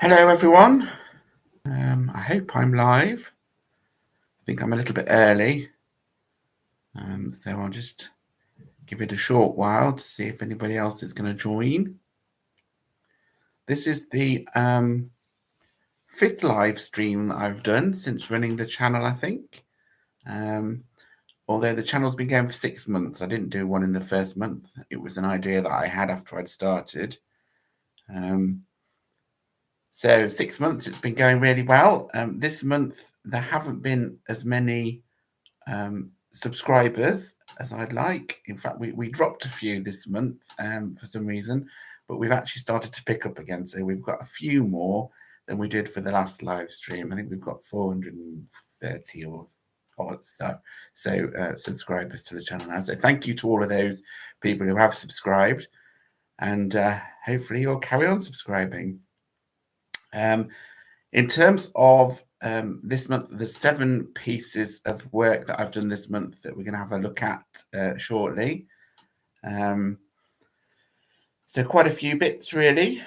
Hello, everyone. I hope I'm live. I think I'm a little bit early, so I'll just give it a short while to see if anybody else is going to join. This is the fifth live stream that I've done since running the channel, I think. Although the channel's been going for 6 months, I didn't do one in the first month. It was an idea that I had after I'd started. So 6 months, it's been going really well. This month, there haven't been as many subscribers as I'd like. In fact, we dropped a few this month for some reason, but we've actually started to pick up again. So we've got a few more than we did for the last live stream. I think we've got 430 or so subscribers to the channel now. So thank you to all of those people who have subscribed, and hopefully you'll carry on subscribing. In terms of this month, there's 7 pieces of work that I've done this month that we're going to have a look at shortly. So quite a few bits, really.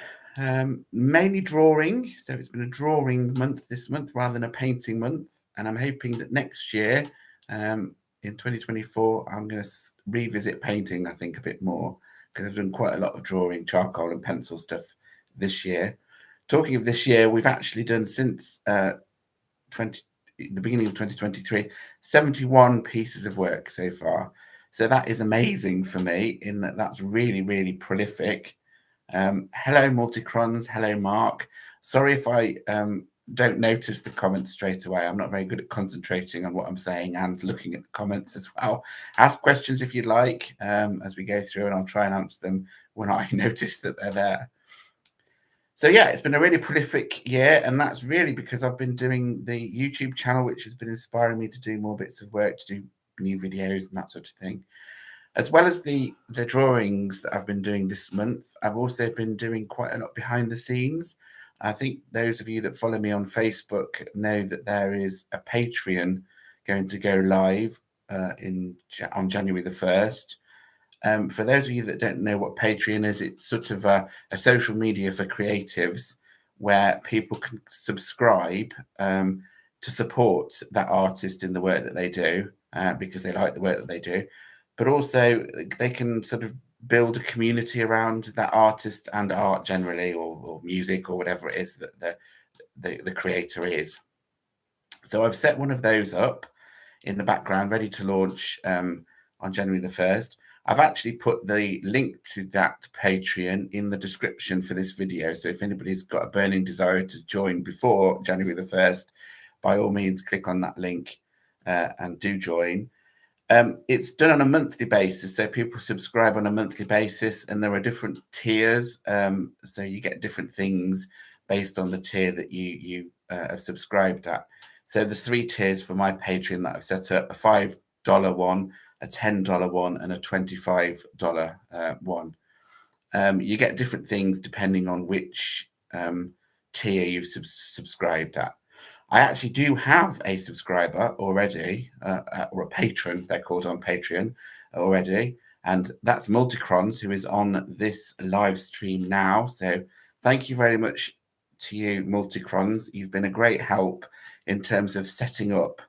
Mainly drawing. So it's been a drawing month this month rather than a painting month. And I'm hoping that next year, in 2024, I'm going to revisit painting, I think, a bit more, because I've done quite a lot of drawing, charcoal and pencil stuff this year. Talking of this year, we've actually done since the beginning of 2023, 71 pieces of work so far. So that is amazing for me in that that's really, really prolific. Hello, Multicrons. Hello, Mark. Sorry if I don't notice the comments straight away. I'm not very good at concentrating on what I'm saying and looking at the comments as well. Ask questions if you'd like as we go through, and I'll try and answer them when I notice that they're there. So yeah, it's been a really prolific year, and that's really because I've been doing the YouTube channel, which has been inspiring me to do more bits of work, to do new videos and that sort of thing. As well as the drawings that I've been doing this month, I've also been doing quite a lot behind the scenes. I think those of you that follow me on Facebook know that there is a Patreon going to go live on January the 1st. For those of you that don't know what Patreon is, it's sort of a social media for creatives where people can subscribe to support that artist in the work that they do because they like the work that they do. But also they can sort of build a community around that artist and art generally, or music, or whatever it is that the creator is. So I've set one of those up in the background, ready to launch on January the 1st. I've actually put the link to that Patreon in the description for this video. So if anybody's got a burning desire to join before January the 1st, by all means, click on that link and do join. It's done on a monthly basis. So people subscribe on a monthly basis, and there are different tiers. So you get different things based on the tier that you have subscribed at. So there's 3 tiers for my Patreon that I've set up: a $5 one, a $10 one, and a $25 one. You get different things depending on which tier you've subscribed at. I actually do have a subscriber already, or a patron, they're called on Patreon already, and that's Multicrons, who is on this live stream now. So thank you very much to you, Multicrons. You've been a great help in terms of setting up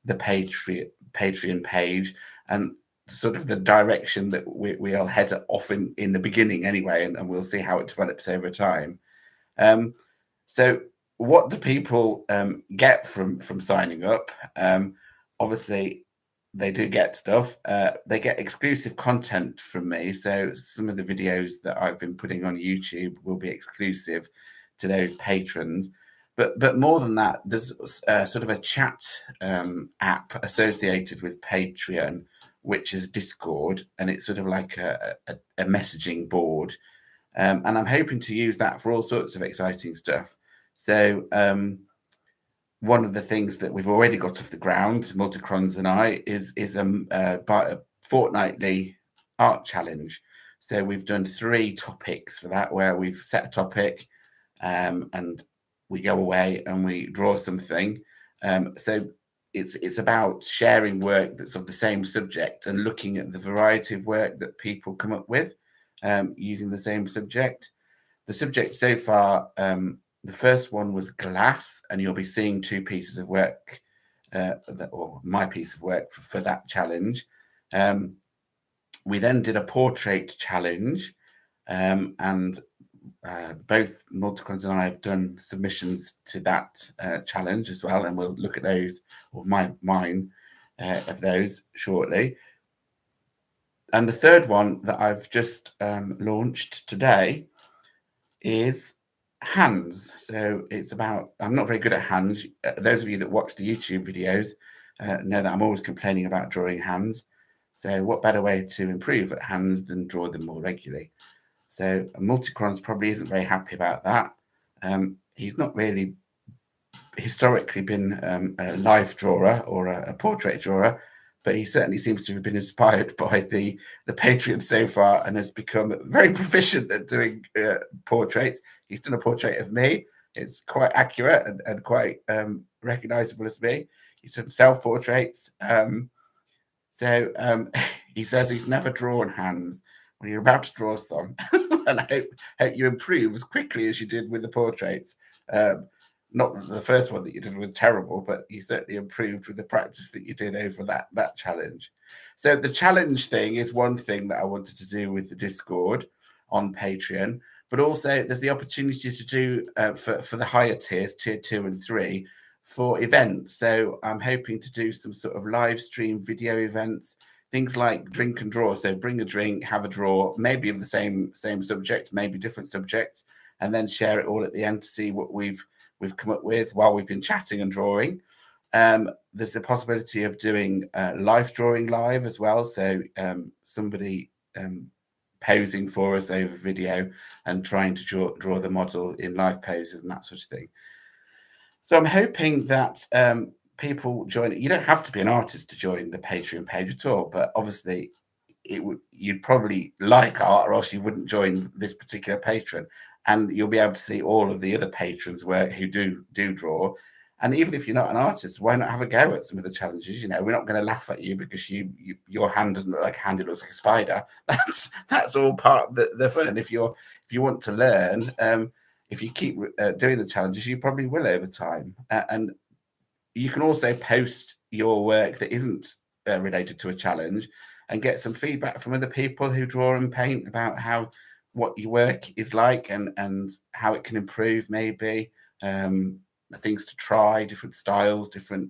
the Patreon page and sort of the direction that we'll head off in the beginning anyway, and we'll see how it develops over time. So what do people get from signing up? Obviously, they do get stuff. They get exclusive content from me. So some of the videos that I've been putting on YouTube will be exclusive to those patrons. But more than that, there's sort of a chat app associated with Patreon, which is Discord, and it's sort of like a messaging board. And I'm hoping to use that for all sorts of exciting stuff. So one of the things that we've already got off the ground, Multicrons and I, is a fortnightly art challenge. So we've done 3 topics for that, where we've set a topic and we go away and we draw something. So it's about sharing work that's of the same subject and looking at the variety of work that people come up with using the same subject. The subject so far The first one was glass, and you'll be seeing two pieces of work, or my piece of work for that challenge. We then did a portrait challenge, and both Multicons and I have done submissions to that challenge as well, and we'll look at those, or mine of those shortly. And the third one that I've just launched today is hands. So it's about, I'm not very good at hands. Those of you that watch the YouTube videos know that I'm always complaining about drawing hands. So what better way to improve at hands than draw them more regularly? So Multicrons probably isn't very happy about that. He's not really historically been a life drawer or a portrait drawer, but he certainly seems to have been inspired by the Patreon so far and has become very proficient at doing portraits. He's done a portrait of me. It's quite accurate and quite recognizable as me. He's done self-portraits. So he says he's never drawn hands. When you're about to draw some, and I hope you improve as quickly as you did with the portraits. Not that the first one that you did was terrible, but you certainly improved with the practice that you did over that challenge. So the challenge thing is one thing that I wanted to do with the Discord on Patreon, but also there's the opportunity to do for the higher tiers, tier 2 and 3, for events. So I'm hoping to do some sort of live stream video events, things like drink and draw. So bring a drink, have a draw, maybe of the same subject, maybe different subjects, and then share it all at the end to see what we've come up with while we've been chatting and drawing. There's the possibility of doing live drawing live as well. So somebody posing for us over video and trying to draw the model in live poses and that sort of thing. So I'm hoping that people join. You don't have to be an artist to join the Patreon page at all, but obviously you'd probably like art, or else you wouldn't join this particular patron. And you'll be able to see all of the other patrons who do draw. And even if you're not an artist, why not have a go at some of the challenges? You know, we're not going to laugh at you because your hand doesn't look like a hand; it looks like a spider. That's all part of the fun. And if you want to learn, if you keep doing the challenges, you probably will over time. And you can also post your work that isn't related to a challenge and get some feedback from other people who draw and paint about what your work is like and how it can improve, maybe things to try, different styles, different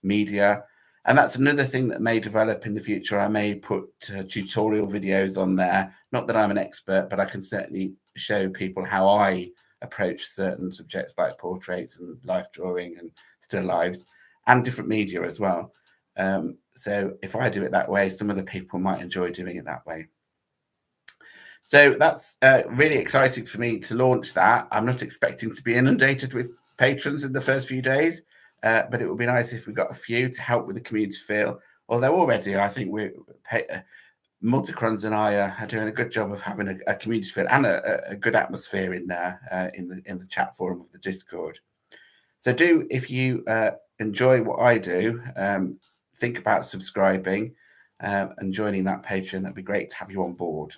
media. And that's another thing that may develop in the future. I may put tutorial videos on there. Not that I'm an expert, but I can certainly show people how I approach certain subjects like portraits and life drawing and still lives and different media as well. So if I do it that way, some other people might enjoy doing it that way. So that's really exciting for me to launch that. I'm not expecting to be inundated with patrons in the first few days, but it would be nice if we got a few to help with the community feel. Although already I think Multicrons and I are doing a good job of having a community feel and a good atmosphere in there in the chat forum of the Discord. So if you enjoy what I do, think about subscribing and joining that Patreon. That'd be great to have you on board.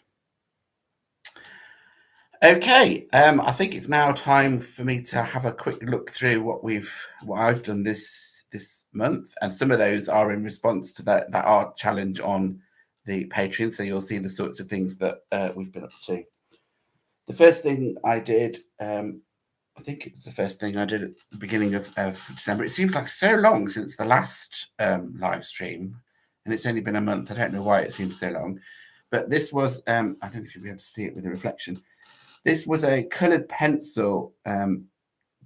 Okay, I think it's now time for me to have a quick look through what I've done this month, and some of those are in response to that art challenge on the Patreon. So you'll see the sorts of things that we've been up to. The first thing I did, I think it's the first thing I did at the beginning of December. It seems like so long since the last live stream, and it's only been a month. I don't know why it seems so long, but this was I don't know if you'll be able to see it with the reflection. This was a coloured pencil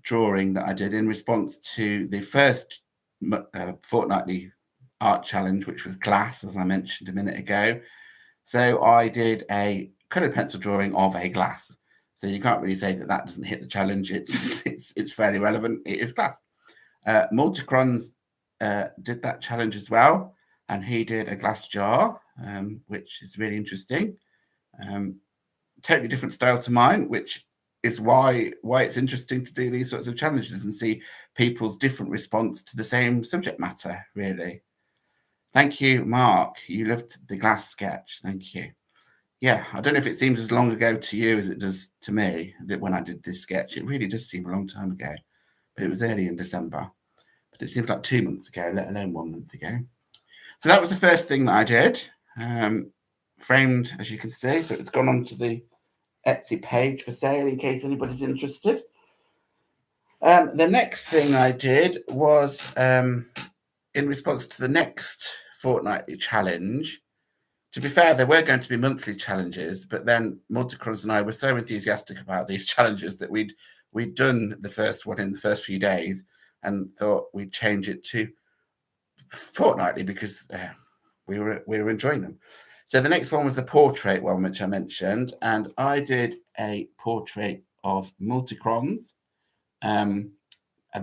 drawing that I did in response to the first fortnightly art challenge, which was glass, as I mentioned a minute ago. So I did a coloured pencil drawing of a glass. So you can't really say that doesn't hit the challenge. It's fairly relevant. It is glass. Multicrons did that challenge as well, and he did a glass jar, which is really interesting. Totally different style to mine, which is why it's interesting to do these sorts of challenges and see people's different response to the same subject matter, really. Thank you, Mark. You loved the glass sketch. Thank you. Yeah, I don't know if it seems as long ago to you as it does to me that when I did this sketch. It really does seem a long time ago, but it was early in December. But it seems like 2 months ago, let alone 1 month ago. So that was the first thing that I did. Um, Framed, as you can see, so it's gone onto the Etsy page for sale in case anybody's interested. The next thing I did was in response to the next fortnightly challenge. To be fair, there were going to be monthly challenges, but then Multicrons and I were so enthusiastic about these challenges that we'd done the first one in the first few days and thought we'd change it to fortnightly because we were enjoying them. So the next one was the portrait one, which I mentioned, and I did a portrait of Multicrons. And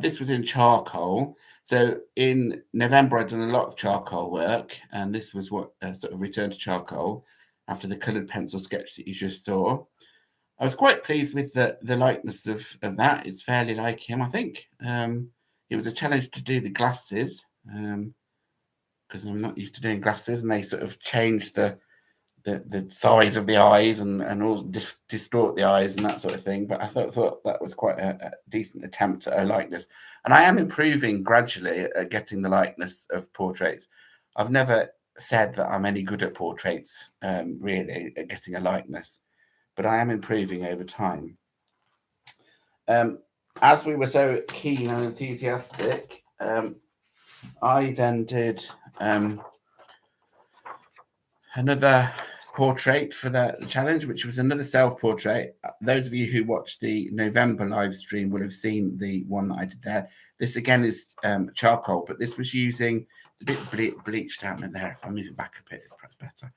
this was in charcoal. So in November, I'd done a lot of charcoal work, and this was what sort of returned to charcoal after the coloured pencil sketch that you just saw. I was quite pleased with the likeness of that. It's fairly like him, I think. It was a challenge to do the glasses because I'm not used to doing glasses, and they sort of changed the size of the eyes and all distort the eyes and that sort of thing. But I thought that was quite a decent attempt at a likeness. And I am improving gradually at getting the likeness of portraits. I've never said that I'm any good at portraits, really, at getting a likeness, but I am improving over time. As we were so keen and enthusiastic, I then did another portrait for the challenge, which was another self-portrait. Those of you who watched the November live stream will have seen the one that I did there. This again is charcoal, but this was using, it's a bit bleached out in there. If I move it back a bit, it's perhaps better.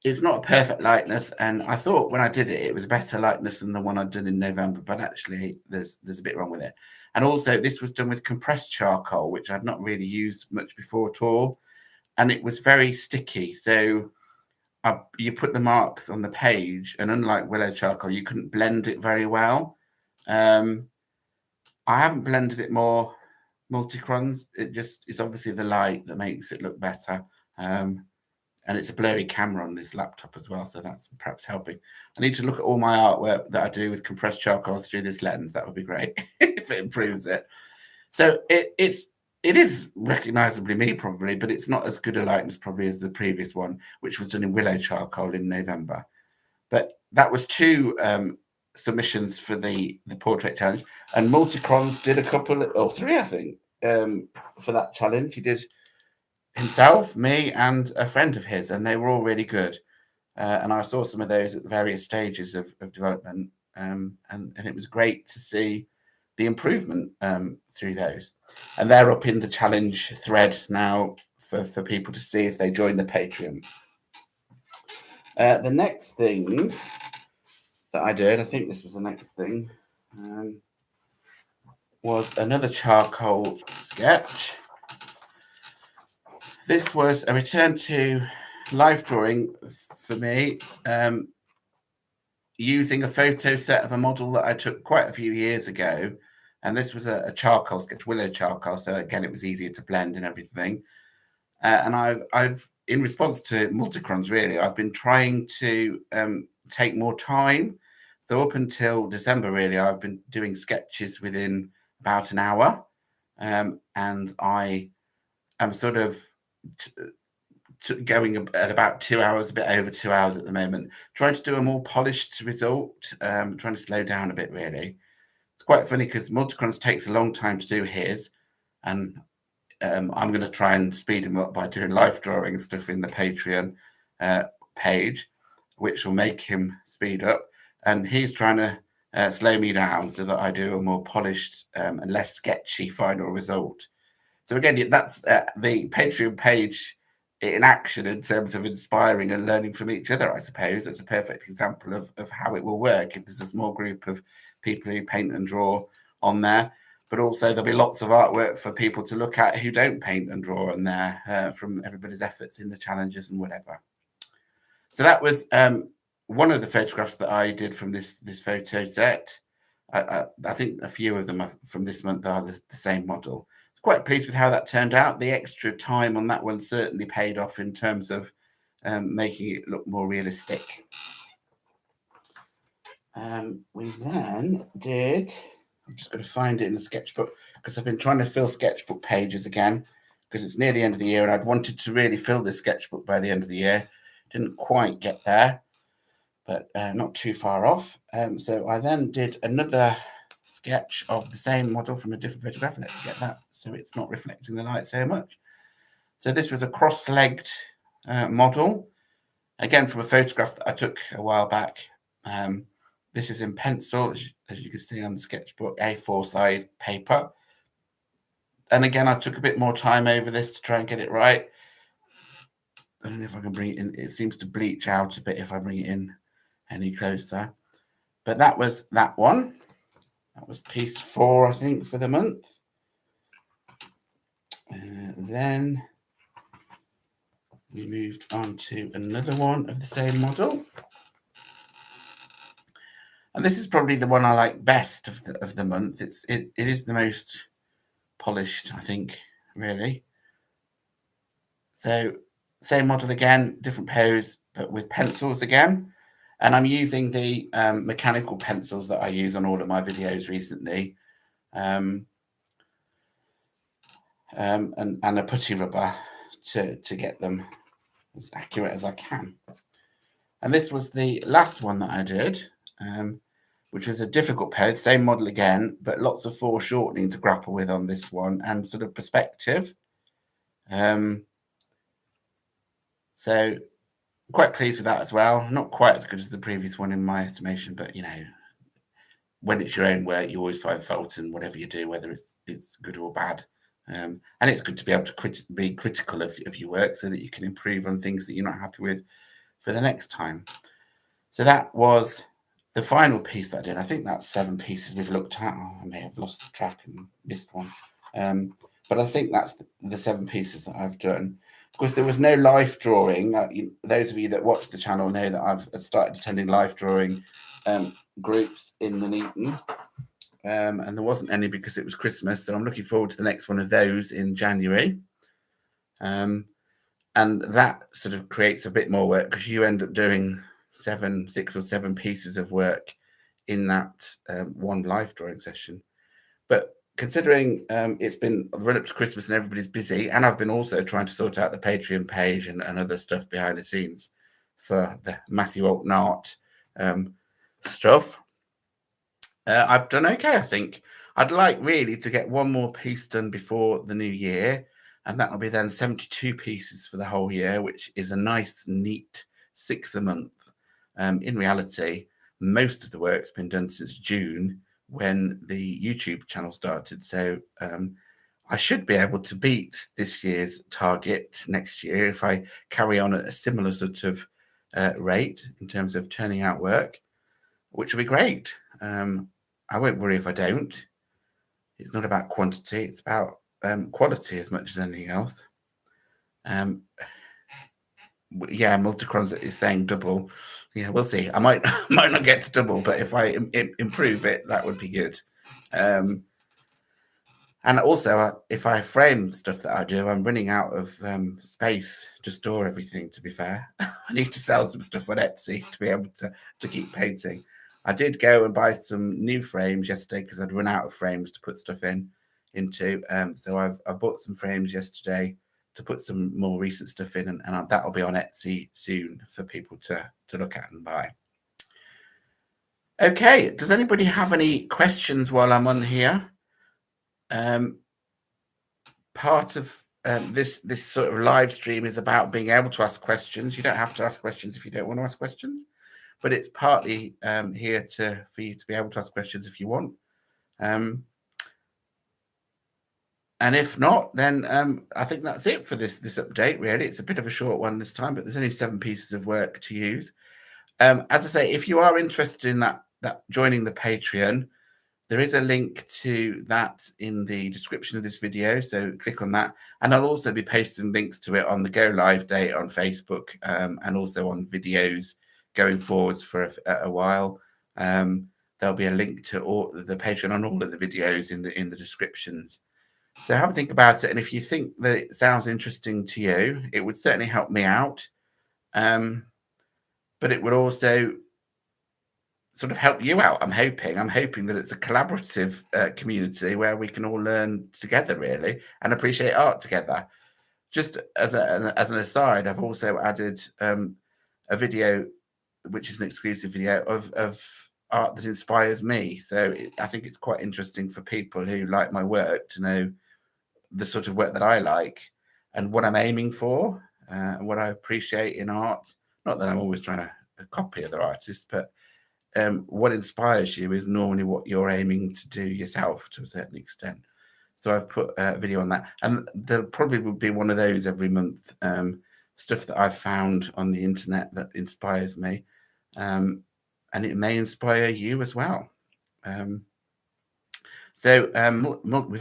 It's not a perfect likeness, and I thought when I did it, it was a better likeness than the one I'd done in November, but actually there's a bit wrong with it. And also this was done with compressed charcoal, which I'd not really used much before at all. And it was very sticky. So you put the marks on the page, and unlike willow charcoal, you couldn't blend it very well. I haven't blended it more Multicrons. It's obviously the light that makes it look better. And it's a blurry camera on this laptop as well, so that's perhaps helping. I need to look at all my artwork that I do with compressed charcoal through this lens. That would be great if it improves it. So it is recognizably me probably, but it's not as good a likeness probably as the previous one, which was done in willow charcoal in November. But that was two submissions for the portrait challenge, and Multicrons did a couple or three, I think, for that challenge. He did himself, me, and a friend of his, and they were all really good. And I saw some of those at the various stages of development, and it was great to see the improvement through those. And they're up in the challenge thread now for people to see if they join the Patreon. The next thing that I did, I think this was the next thing, was another charcoal sketch. This was a return to life drawing for me, using a photo set of a model that I took quite a few years ago. And this was a charcoal sketch, willow charcoal. So again, it was easier to blend and everything. And I've in response to Multicrons, really, I've been trying to take more time. So up until December, really, I've been doing sketches within about an hour. And I am sort of going at about 2 hours, a bit over 2 hours at the moment, trying to do a more polished result, trying to slow down a bit, really. It's quite funny because Multicrons takes a long time to do his, and I'm going to try and speed him up by doing life drawing stuff in the Patreon page, which will make him speed up. And he's trying to slow me down so that I do a more polished and less sketchy final result. So again, that's the Patreon page in action in terms of inspiring and learning from each other, I suppose. It's a perfect example of how it will work if there's a small group of people who paint and draw on there. But also there'll be lots of artwork for people to look at who don't paint and draw on there from everybody's efforts in the challenges and whatever. So that was one of the photographs that I did from this photo set. I think a few of them from this month are the same model. Quite pleased with how that turned out. The extra time on that one certainly paid off in terms of making it look more realistic. We then did, I'm just going to find it in the sketchbook because I've been trying to fill sketchbook pages again because it's near the end of the year and I'd wanted to really fill this sketchbook by the end of the year. Didn't quite get there, but not too far off. So I then did another sketch of the same model from a different photograph. Let's get that so it's not reflecting the light so much. So this was a cross-legged model, again from a photograph that I took a while back. This is in pencil, as you can see on the sketchbook, A4 size paper. And again, I took a bit more time over this to try and get it right. I don't know if I can bring it in. It seems to bleach out a bit if I bring it in any closer. But that was that one. That was piece 4, I think, for the month. Then we moved on to another one of the same model. And this is probably the one I like best of the month. It is the most polished, I think, really. So same model again, different pose, but with pencils again. And I'm using the mechanical pencils that I use on all of my videos recently. And a putty rubber to get them as accurate as I can. And this was the last one that I did, which was a difficult pose, same model again, but lots of foreshortening to grapple with on this one and sort of perspective. So quite pleased with that as well. Not quite as good as the previous one in my estimation, but you know, when it's your own work, you always find fault in whatever you do, whether it's good or bad. And it's good to be able to be critical of your work so that you can improve on things that you're not happy with for the next time. So that was the final piece that I did. I think that's 7 pieces we've looked at. Oh, I may have lost track and missed one. But I think that's the 7 pieces that I've done. Of course, there was no life drawing. Those of you that watch the channel know that I've started attending life drawing groups in Nuneaton. And there wasn't any because it was Christmas. So I'm looking forward to the next one of those in January. And that sort of creates a bit more work because you end up doing 6 or 7 pieces of work in that one life drawing session. But considering it's been the run up to Christmas and everybody's busy, and I've been also trying to sort out the Patreon page and other stuff behind the scenes for the Matthew Allton art stuff, I've done okay, I think. I'd like really to get one more piece done before the new year, and that'll be then 72 pieces for the whole year, which is a nice, neat 6 a month. In reality, most of the work's been done since June when the YouTube channel started. So I should be able to beat this year's target next year if I carry on at a similar sort of rate in terms of turning out work, which would be great. I won't worry if I don't. It's not about quantity, it's about quality as much as anything else. Yeah, Multicrons is saying double. Yeah, we'll see. I might not get to double, but if I improve it, that would be good. And also, if I frame stuff that I do, I'm running out of space to store everything, to be fair. I need to sell some stuff on Etsy to be able to keep painting. I did go and buy some new frames yesterday because I'd run out of frames to put stuff into. So I bought some frames yesterday to put some more recent stuff in, and that'll be on Etsy soon for people to look at and buy. Okay, does anybody have any questions while I'm on here? Part of this sort of live stream is about being able to ask questions. You don't have to ask questions if you don't want to ask questions, but it's partly here for you to be able to ask questions if you want. And if not, then I think that's it for this update, really. It's a bit of a short one this time, but there's only 7 pieces of work to use. As I say, if you are interested in that joining the Patreon, there is a link to that in the description of this video, so click on that. And I'll also be posting links to it on the Go Live date on Facebook and also on videos going forwards for a while. There'll be a link to all the Patreon on all of the videos in the descriptions. So have a think about it. And if you think that it sounds interesting to you, it would certainly help me out. But it would also sort of help you out. I'm hoping that it's a collaborative community where we can all learn together, really, and appreciate art together. Just as an aside, I've also added a video, which is an exclusive video of art that inspires me. So I think it's quite interesting for people who like my work to know the sort of work that I like and what I'm aiming for, and what I appreciate in art. Not that I'm always trying to copy other artists, but what inspires you is normally what you're aiming to do yourself to a certain extent. So I've put a video on that, and there probably will be one of those every month. Stuff that I've found on the internet that inspires me, and it may inspire you as well. We've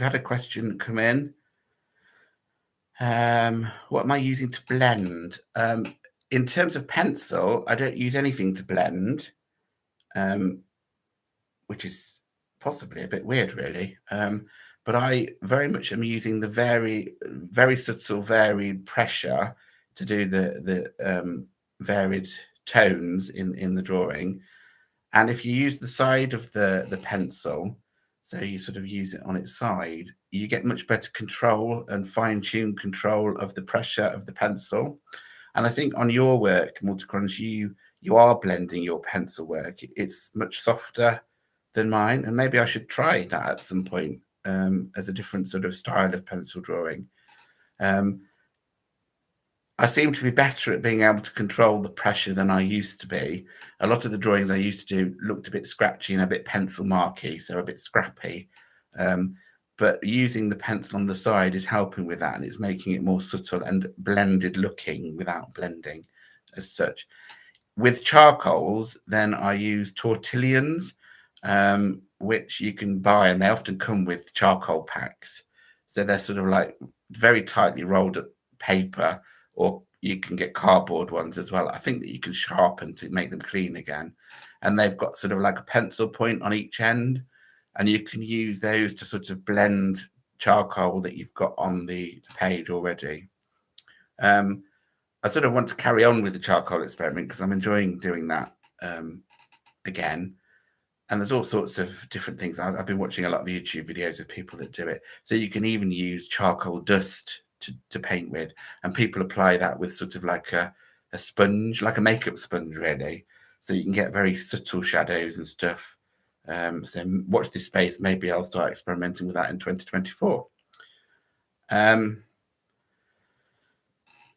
had a question come in. What am I using to blend? In terms of pencil, I don't use anything to blend, which is possibly a bit weird, really. But I very much am using the very subtle, varied pressure to do the varied tones in the drawing. And if you use the side of the pencil, so you sort of use it on its side, you get much better control and fine-tuned control of the pressure of the pencil. And I think on your work, Multicrons, you are blending your pencil work. It's much softer than mine, and maybe I should try that at some point, as a different sort of style of pencil drawing. I seem to be better at being able to control the pressure than I used to be. A lot of the drawings I used to do looked a bit scratchy and a bit pencil marky, so a bit scrappy. But using the pencil on the side is helping with that, and it's making it more subtle and blended looking without blending as such. With charcoals, then I use tortillions, which you can buy, and they often come with charcoal packs. So they're sort of like very tightly rolled up paper, or you can get cardboard ones as well. I think that you can sharpen to make them clean again. And they've got sort of like a pencil point on each end, and you can use those to sort of blend charcoal that you've got on the page already. I sort of want to carry on with the charcoal experiment because I'm enjoying doing that again. And there's all sorts of different things. I've been watching a lot of YouTube videos of people that do it. So you can even use charcoal dust to paint with. And people apply that with sort of like a sponge, like a makeup sponge, really. So you can get very subtle shadows and stuff. So watch this space. Maybe I'll start experimenting with that in 2024.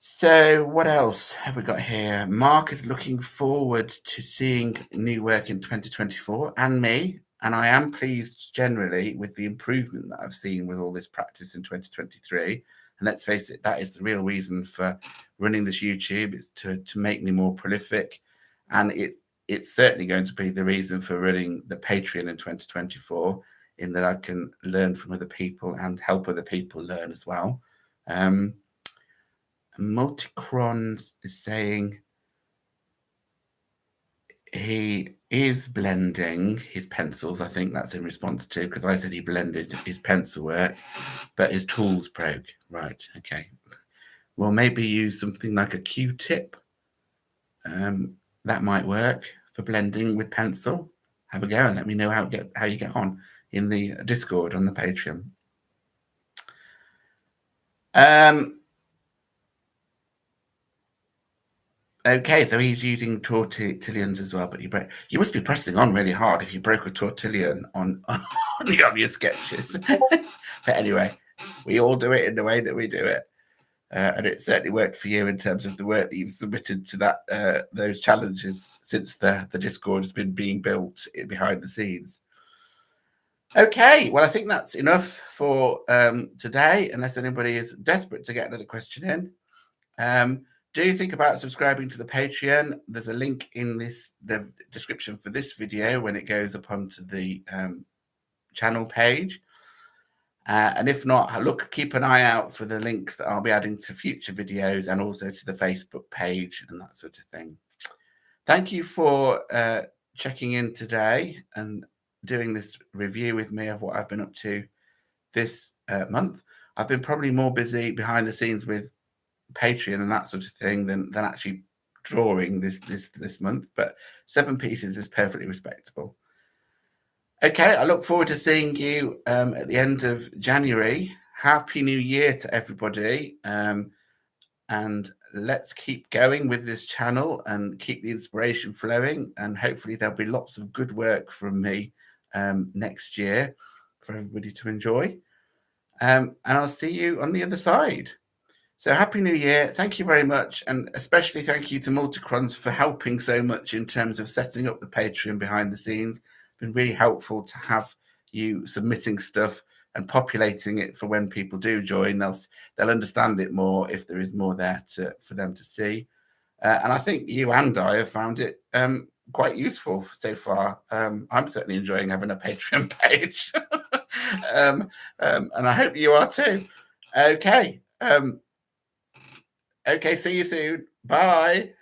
So what else have we got here? Mark is looking forward to seeing new work in 2024, and me. And I am pleased generally with the improvement that I've seen with all this practice in 2023. And let's face it, that is the real reason for running this YouTube, is to make me more prolific. And it's certainly going to be the reason for running the Patreon in 2024, in that I can learn from other people and help other people learn as well. Multicrons is saying he is blending his pencils. I think that's in response to, because I said he blended his pencil work, but his tools broke. Right. Okay. Well, maybe use something like a Q-tip. That might work for blending with pencil. Have a go and let me know how you get on in the Discord on the Patreon. Okay, so he's using tortillions as well, but you must be pressing on really hard if you broke a tortillion on your sketches. But anyway, we all do it in the way that we do it. And it certainly worked for you in terms of the work that you've submitted to that those challenges since the Discord has been being built behind the scenes. Okay, well, I think that's enough for today, unless anybody is desperate to get another question in. Do think about subscribing to the Patreon. There's a link in the description for this video when it goes up onto the channel page. And if not, keep an eye out for the links that I'll be adding to future videos, and also to the Facebook page and that sort of thing. Thank you for checking in today and doing this review with me of what I've been up to this month. I've been probably more busy behind the scenes with Patreon and that sort of thing than actually drawing this month, but 7 pieces is perfectly respectable. Okay, I look forward to seeing you at the end of January. Happy New Year to everybody. And let's keep going with this channel and keep the inspiration flowing. And hopefully there'll be lots of good work from me next year for everybody to enjoy. And I'll see you on the other side. So happy New Year. Thank you very much. And especially thank you to Multicrons for helping so much in terms of setting up the Patreon behind the scenes. It's been really helpful to have you submitting stuff and populating it for when people do join. They'll understand it more if there is more there for them to see. And I think you and I have found it quite useful so far. I'm certainly enjoying having a Patreon page. And I hope you are too. Okay. Okay, see you soon. Bye.